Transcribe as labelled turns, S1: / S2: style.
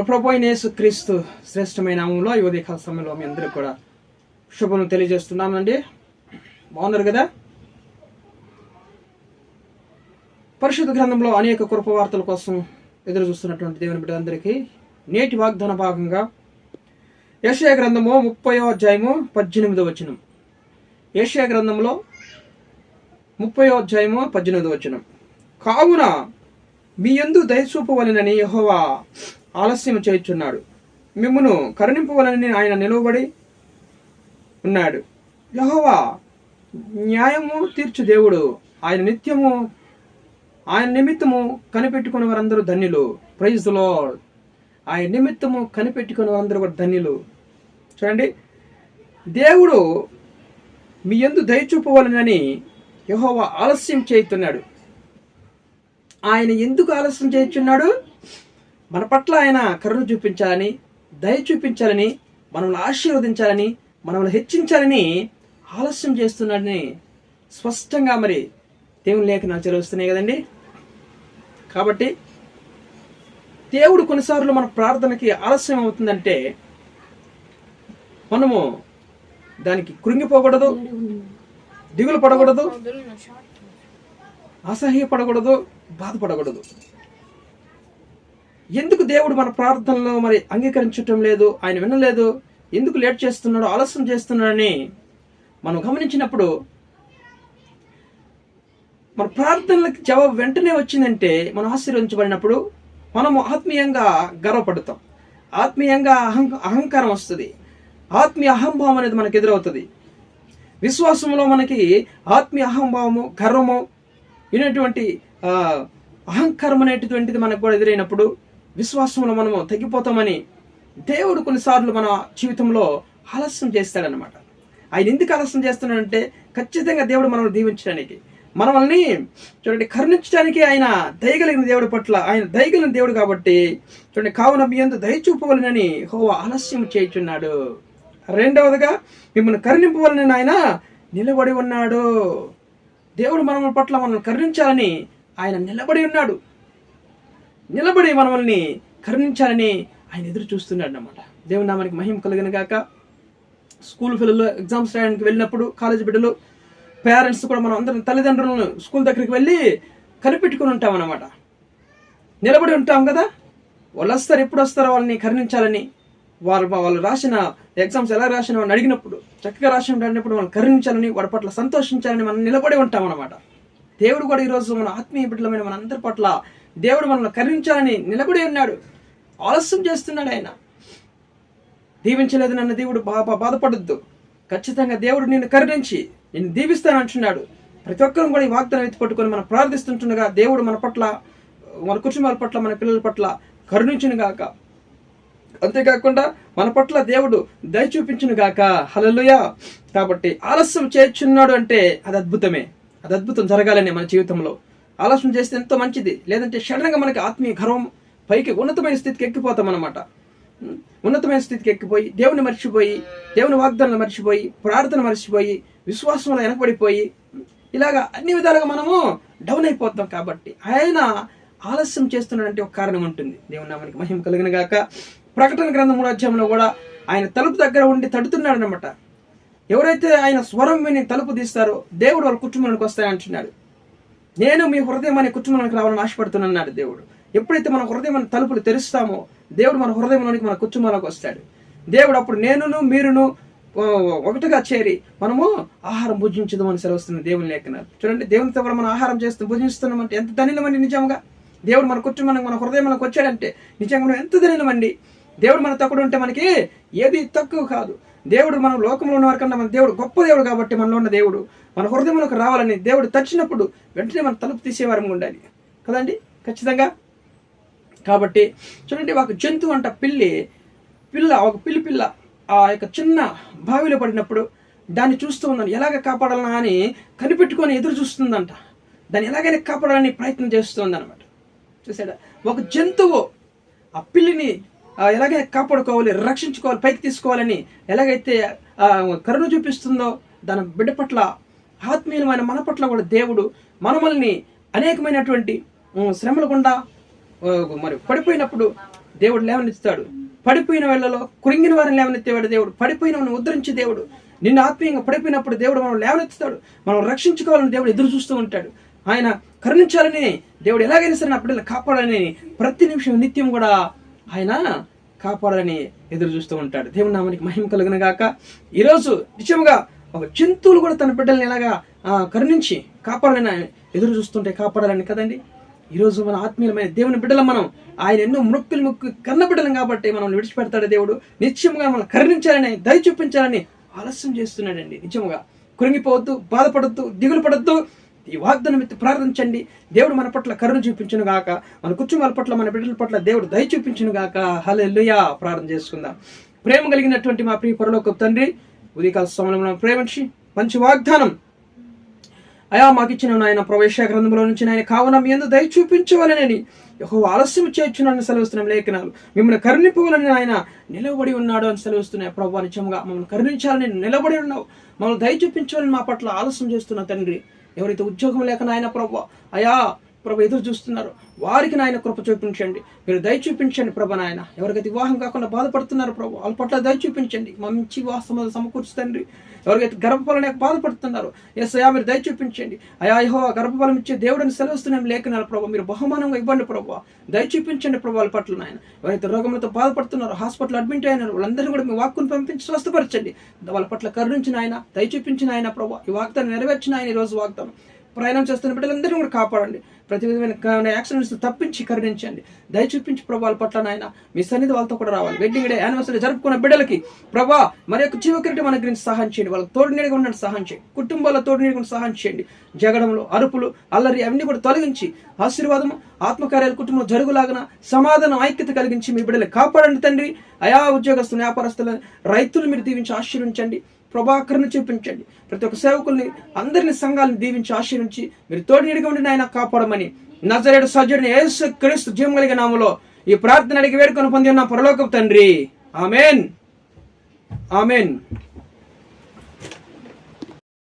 S1: ప్రభు అయిన యేసుక్రీస్తు శ్రేష్టమైన నామములో ఈ ఉదయకాల సమయంలో మీ అందరికీ కూడా శుభములు తెలియజేస్తున్నామండి. బాగున్నారు కదా? పరిశుద్ధ గ్రంథంలో అనేక కృపవార్తల కోసం ఎదురు చూస్తున్నటువంటి దేవుని బిడ్డలందరికీ నేటి వాగ్దాన భాగంగా యెషయా గ్రంథము 30వ అధ్యాయము 18వ వచనం. యెషయా గ్రంథంలో 30వ అధ్యాయము 18వ వచనం. కావున మీ యందు దయ చూపవలెనని యెహోవా ఆలస్యం చేయుచున్నాడు, మిమ్మును కరుణింపవలనని ఆయన నిలువబడి ఉన్నాడు. యెహోవా న్యాయము తీర్చు దేవుడు, ఆయన నిమిత్తము కనిపెట్టుకునే వారందరూ ధన్యులు. Praise the Lord. ఆయన నిమిత్తము కనిపెట్టుకునే వారందరూ కూడా ధన్యులు. చూడండి, దేవుడు మీ యందు దయ చూపవలనని యెహోవా ఆలస్యం చేయుచున్నాడు. ఆయన ఎందుకు ఆలస్యం చేయుచున్నాడు? మన పట్ల ఆయన కరుణ చూపించాలని, దయ చూపించాలని, మనల్ని ఆశీర్వదించాలని, మనల్ని హెచ్చించాలని ఆలస్యం చేస్తున్నాడని స్పష్టంగా మరి దేవుని లేఖనాలు చదివిస్తున్నాయి కదండి. కాబట్టి దేవుడు కొన్నిసార్లు మన ప్రార్థనకి ఆలస్యం అవుతుందంటే మనము దానికి కృంగిపోకూడదు, దిగులు పడకూడదు, అసహ్యపడకూడదు, బాధపడకూడదు. ఎందుకు దేవుడు మన ప్రార్థనలో మరి అంగీకరించటం లేదు, ఆయన వినలేదు, ఎందుకు లేట్ చేస్తున్నాడు, ఆలస్యం చేస్తున్నాడని మనం గమనించినప్పుడు మన ప్రార్థనలకు జవాబు వెంటనే వచ్చిందంటే మనం ఆశీర్వదించబడినప్పుడు మనము ఆత్మీయంగా గర్వపడతాం, ఆత్మీయంగా అహంకారం వస్తుంది, ఆత్మీయ అహంభావం అనేది మనకు ఎదురవుతుంది. విశ్వాసంలో మనకి ఆత్మీయ అహంభావము, గర్వము, ఇటువంటి అహంకారం అనేటువంటిది మనకు కూడా ఎదురైనప్పుడు విశ్వాసంలో మనము తగ్గిపోతామని దేవుడు కొన్నిసార్లు మన జీవితంలో ఆలస్యం చేస్తాడనమాట. ఆయన ఎందుకు ఆలస్యం చేస్తున్నాడంటే ఖచ్చితంగా దేవుడు మనల్ని దీవించడానికి, మనల్ని చూడండి కరుణించడానికి ఆయన దయగలిగిన దేవుడి పట్ల ఆయన దయగలిగిన దేవుడు కాబట్టి చూడండి, కావున మీ యందు దయ చూపవలనని యెహోవా ఆలస్యం చేయుచున్నాడు. రెండవదిగా మిమ్మల్ని కరుణింపవలనని ఆయన నిలబడి ఉన్నాడు. దేవుడు మన పట్ల మనల్ని కరుణించాలని ఆయన నిలబడి ఉన్నాడు. నిలబడి మనల్ని కరుణించాలని ఆయన ఎదురు చూస్తున్నాడు అన్నమాట. దేవుని నామానికి మహిమ కలిగిన గాక. స్కూల్ పిల్లలు ఎగ్జామ్స్ రాయడానికి వెళ్ళినప్పుడు, కాలేజీ బిడ్డలు, పేరెంట్స్ కూడా మనం అందరం తల్లిదండ్రులను స్కూల్ దగ్గరికి వెళ్ళి కనిపెట్టుకుని ఉంటాం అన్నమాట. నిలబడి ఉంటాం కదా, వాళ్ళు వస్తారు, ఎప్పుడు వస్తారో వాళ్ళని కరుణించాలని, వాళ్ళు రాసిన ఎగ్జామ్స్ ఎలా రాసిన వాళ్ళని అడిగినప్పుడు, చక్కగా రాసిన అడిగినప్పుడు వాళ్ళని కరుణించాలని, వాడి పట్ల సంతోషించాలని మనం నిలబడి ఉంటాం అన్నమాట. దేవుడు కూడా ఈరోజు మన ఆత్మీయ బిడ్డలమైన మన అందరి పట్ల దేవుడు మనల్ని కరుణించాలని నిలబడి ఉన్నాడు. ఆలస్యం చేస్తున్నాడు. ఆయన దీవించలేదు నన్ను దేవుడు బాధపడద్దు, ఖచ్చితంగా దేవుడు నిన్ను కరుణించి నిన్ను దీవిస్తాను అంటున్నాడు. ప్రతి ఒక్కరూ కూడా ఈ వాగ్దానం ఎత్తి పట్టుకొని మనం ప్రార్థిస్తుంటుండగా దేవుడు మన పట్ల, మన కుటుంబాల పట్ల, మన పిల్లల పట్ల కరుణించును గాక. అంతేకాకుండా మన పట్ల దేవుడు దయ చూపించును గాక. హల్లెలూయా. కాబట్టి ఆలస్యం చేయుచున్నాడు అంటే అది అద్భుతమే, అది అద్భుతం జరగాలని మన జీవితంలో. ఆలస్యం చేస్తే ఎంతో మంచిది, లేదంటే సడన్గా మనకి ఆత్మీయ గర్వం పైకి ఉన్నతమైన స్థితికి ఎక్కిపోతాం అన్నమాట. ఉన్నతమైన స్థితికి ఎక్కిపోయి దేవుని మర్చిపోయి, దేవుని వాగ్దానాలు మర్చిపోయి, ప్రార్థన మర్చిపోయి, విశ్వాసంలో వెనకబడిపోయి, ఇలాగా అన్ని విధాలుగా మనము డౌన్ అయిపోతాం. కాబట్టి ఆయన ఆలస్యం చేస్తున్నాడంటే ఒక కారణం ఉంటుంది. దేవుని నామానికి మహిమ కలిగిన గాక. ప్రకటన గ్రంథం 3వ అధ్యాయంలో కూడా ఆయన తలుపు దగ్గర ఉండి తడుతున్నాడు అనమాట. ఎవరైతే ఆయన స్వరం విని తలుపు తీస్తారో దేవుడు వాళ్ళ కుటుంబానికి వస్తాయంటున్నాడు. నేను మీ హృదయం అనే కుటుంబానికి రావాలని ఆశపడుతున్నాడు దేవుడు. ఎప్పుడైతే మన హృదయం అనే తలుపులు తెరుస్తామో దేవుడు మన హృదయంలోనికి, మన కుటుంబాలకు వస్తాడు. దేవుడు అప్పుడు నేనును మీరును ఒకటిగా చేరి మనము ఆహారం భుజించదామని సెలవుస్తుంది దేవుని లేఖనాలు. చూడండి, దేవునితో కూడా మనం ఆహారం చేస్తూ భుజిస్తున్నామంటే ఎంత ధన్యమండి. నిజంగా దేవుడు మన కుటుంబానికి, మన హృదయంలోకి వచ్చాడంటే నిజంగా మనం ఎంత ధన్యమండి. దేవుడు మన తక్కువ ఉంటే మనకి ఏది తక్కువ కాదు. దేవుడు మన లోకంలో ఉన్న వారికన్నా మన దేవుడు గొప్ప దేవుడు కాబట్టి మనలో ఉన్న దేవుడు మన హృదయంలోకి రావాలని దేవుడు తచ్చినప్పుడు వెంటనే మన తలుపు తీసేవారం ఉండాలి కదండి, ఖచ్చితంగా. కాబట్టి చూడండి, ఒక జంతువు అంట ఒక పిల్ల ఆ యొక్క చిన్న బావిలో పడినప్పుడు దాన్ని చూస్తూ ఉందని ఎలాగ కాపాడాలన్నా అని కనిపెట్టుకొని ఎదురు చూస్తుందంట. దాన్ని ఎలాగైనా కాపాడాలని ప్రయత్నం చేస్తుంది అనమాట. చూసాడా, ఒక జంతువు ఆ పిల్లిని ఎలాగైనా కాపాడుకోవాలి, రక్షించుకోవాలి, పైకి తీసుకోవాలని ఎలాగైతే కరుణ చూపిస్తుందో దాని బిడ్డ పట్ల, ఆత్మీయమైన మన పట్ల కూడా దేవుడు మనల్ని అనేకమైనటువంటి శ్రమల గుండా మరి పడిపోయినప్పుడు దేవుడు లేవనెత్తాడు. పడిపోయిన వేళలో కృంగిన వారిని లేవనెత్తేవాడు దేవుడు. పడిపోయిన వారిని ఉద్ధరించే దేవుడు. నిన్ను ఆత్మీయంగా పడిపోయినప్పుడు దేవుడు మనం లేవనెత్తుతాడు. మనం రక్షించుకోవాలని దేవుడు ఎదురు చూస్తూ ఉంటాడు. ఆయన కరుణించాలని దేవుడు ఎలాగైనా సరే నా బిడ్డలు కాపాడాలని ప్రతి నిమిషం నిత్యం కూడా ఆయన కాపాడాలని ఎదురు చూస్తూ ఉంటాడు. దేవుని నామానికి మహిమ కలుగును గాక. ఈరోజు నిజంగా ఒక జంతువులు కూడా తన బిడ్డల్ని ఎలాగా కరుణించి కాపాడాలని ఎదురు చూస్తుంటే కాపాడాలని కదండి. ఈరోజు మన ఆత్మీయమైన దేవుని బిడ్డలం మనం. ఆయన ఎన్నో మొక్కు కన్న బిడ్డలం కాబట్టి మనం విడిచిపెడతాడు దేవుడు. నిత్యంగా మనం కరుణించాలని, దయ చూపించాలని ఆలస్యం చేస్తున్నాడండి. నిజముగా కృంగిపోవద్దు, బాధపడద్దు, దిగులు పడద్దు. ఈ వాగ్దానం ఎత్తి ప్రార్థించండి. దేవుడు మన పట్ల కరుణ చూపించును గాక. మన కుటుంబాల పట్ల, మన బిడ్డల పట్ల దేవుడు దయ చూపించును గాక. హల్లెలూయా. ప్రార్థన చేసుకుందాం. ప్రేమ కలిగినటువంటి మా ప్రియ పరలోకపు తండ్రి, ఉదయకాల సమయంలో ప్రేమించి మంచి వాగ్దానం అయా మాకు ఇచ్చిన నాయన ప్రవేశ గ్రంథంలో నుంచి నాయన కావున మీ యందు దయ చూపించవాలని యెహోవా ఆలస్యం చేయుచున్నాడని సెలవిస్తున్నాం లేఖనాలు. మిమ్మల్ని కరుణింపవాలని ఆయన నిలబడి ఉన్నాడు అని సెలవిస్తున్నాయి. ప్రభువా నిజంగా మమ్మల్ని కరుణించాలని నిలబడి ఉన్నావు. మమ్మల్ని దయ చూపించాలని మా పట్ల ఆలస్యం చేస్తున్న తండ్రి, ఎవరైతే ఉద్యోగం లేక నాయన ప్రభువా అయా ప్రభు ఎదురు చూస్తున్నారు వారికి నాయన కృప చూపించండి. మీరు దయ చూపించండి ప్రభు నాయన. ఎవరికైతే వివాహం కాకుండా బాధపడుతున్నారు ప్రభు, వాళ్ళ పట్ల దయ చూపించండి. మంచి వివాహం సమకూర్చండి. ఎవరికైతే గర్భఫలం లేక బాధపడుతున్నారు యేసయ్యా మీరు దయ చూపించండి. అయా యెహోవా గర్భఫలం ఇచ్చే దేవుడిని సెలవుస్తున్నాం లేఖనాలు ప్రభు, మీరు బహుమానంగా ఇవ్వండి ప్రభు. దయ చూపించండి ప్రభు వాళ్ళ పట్ల నాయన. ఎవరైతే రోగములతో బాధపడుతున్నారో, హాస్పిటల్ అడ్మిట్ అయినారు, వాళ్ళందరినీ కూడా మీ వాక్కును పంపించి స్వస్థపరచండి. వాళ్ళ పట్ల కరుణించిన ఆయన, దయ చూపించిన ఆయన ప్రభు. ఈ వాగ్దానం నెరవేర్చిన ఆయన ఈ రోజు వాగ్దానం ప్రయాణం చేస్తున్న బిడ్డలందరినీ కూడా కాపాడండి. ప్రతి విధమైన యాక్సిడెంట్స్ తప్పించి కరుణించండి. దయ చూపించి ప్రభావాల పట్ల నాయన మీ సన్నిధి వాళ్ళతో కూడా రావాలి. వెడ్డింగ్ డే యానివర్సరీ జరుపుకున్న బిడ్డలకి ప్రభా మరి యొక్క జీవకరిటి మన గురించి సహాయం చేయండి. వాళ్ళకి తోడు నీడగా ఉండండి, సహాయం చేయండి. కుటుంబాల తోడు నీడగా సహాయం చేయండి. జగడంలో అరుపులు, అల్లరి అవన్నీ కూడా తొలగించి ఆశీర్వాదము, ఆత్మకార్యాలు కుటుంబంలో జరుగులాగన సమాధానం, ఐక్యత కలిగించి మీ బిడ్డలు కాపాడండి తండ్రి. అయా ఉద్యోగస్తులు, వ్యాపారస్తులు, రైతులు మీరు దీవించి ఆశీర్వించండి. ప్రభాకరణ చూపించండి. ప్రతి ఒక్క సేవకుల్ని, అందరిని సంఘాలను దీవించి ఆశీర్వించి మీరు తోడు నీడిగా ఉండి ఆయన కాపాడమని నజరేయుడు సజరుని యేసు క్రీస్తు జీవం కలిగిన నామములో ఈ ప్రార్థన అడిగి వేడుకొని పొంది ఉన్న పరలోకపు తండ్రి. ఆమేన్, ఆమేన్.